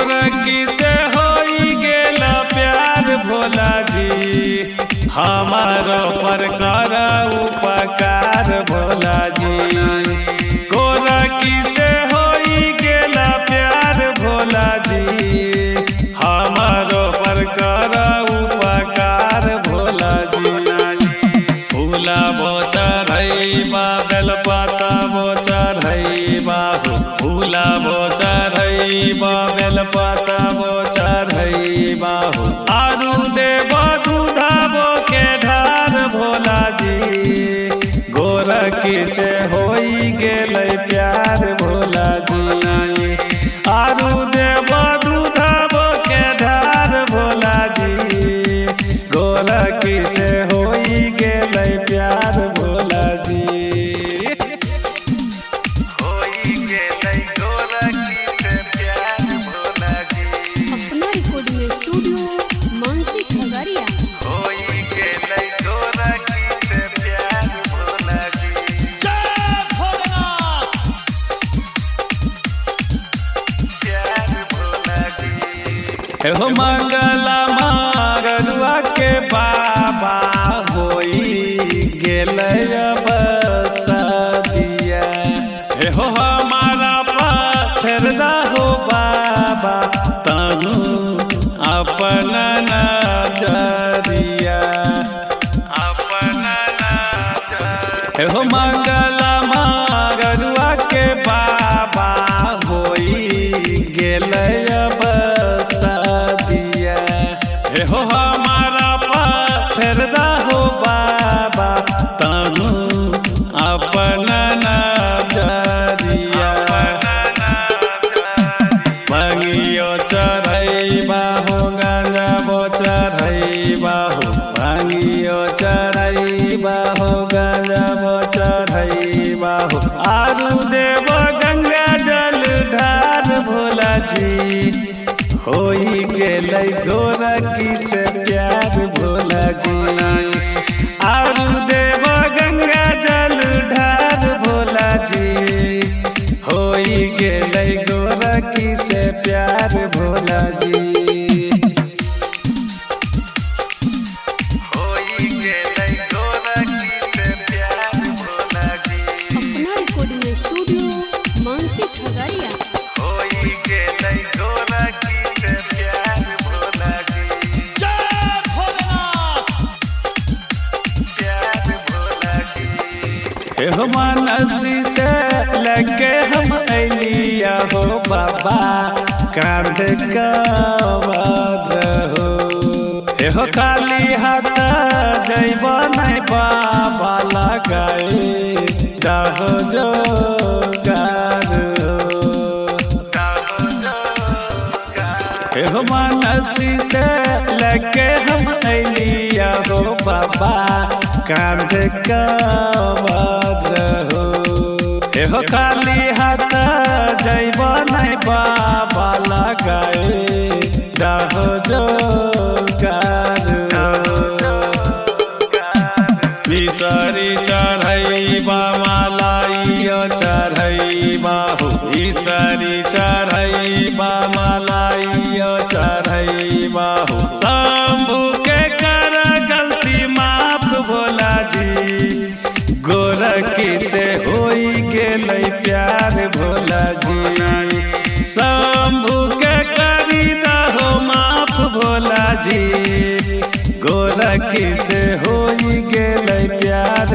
गोरकी से होई गेला प्यार भोला जी, हमारो पर कर उपकार भोला जी। गोरकी से होई गेला प्यार भोला जी, हमारो पर कर उपकार भोला जी। फूला बो चढ़ैबा बेलपता बो चढ़ैबा, फूला बो चढ़ैबा बेलपता बो चढ़ैबा, आरु देव दूधबो के ढार भोला जी। गोरकी से होई गेलै प्यार भोला जी, आरु देव दूधबो के ढार भोला जी। गोरकी से होई गेलै प्यार भोला जी, होई गेलै गोरकी से प्यार भोला जी। अपना रिकॉर्डिंग स्टूडियो मानसी खगड़िया। होई गेलै गोरकी से प्यार भोला जी। जय भोलेनाथ। प्यार भोला जी। हो मंगला मागरुआ के बाबा होई गेलै अब सदिया। हो हमारा पाथर हो बाबा तनु अपन नजरिया, अपन नजरिया। हो मंगला मागरुआ के बाबा होई गेलै अब सदिया। हो हमारा पाथर हो बाबा तनु अपन नजरिया। भांगियो चढ़ैबा हो गांजाबो चढ़ैबा हो, भांगियो चढ़ैबा हो गांजाबो चढ़ैबा हो, आरु देव गंगा जल ढार भोला जी। होई गेलै गोरकी से प्यार भोला जी, आरु देव गंगा जल ढार भोला जी। होई गेलै गोरकी से प्यार भोला जी, होई गेलै गोरकी से प्यार भोला जी। अपना रिकॉर्डिंग स्टूडियो मानसी खगड़िया। होई गेलै गोरकी से प्यार भोला जी। जय भोलेनाथ। प्यार भोला जी। हो मनसी से लगे हम अलिया हो बाबा कांध कवर हो। हो खाली हाथ जैब नहीं बाबा लगाए दहो जोगार हो। मनसी से लगे हम अलिया हो बाबा कांध कवर हो। हो खाली हाथ जैब नहीं बाबा लगाए दहो जोगार। बिसरी चढ़ैबा मालाइयो चढ़ैबा हो, बिसरी चढ़ैबा मालाइयो चढ़ैबा हो, शंभू के कर गलती माफ भोला जी। गोरकी से होई गेलै प्यार भोला जी, शंभू के करी दहो माफ भोला जी। गोरकी से होई गेलै प्यार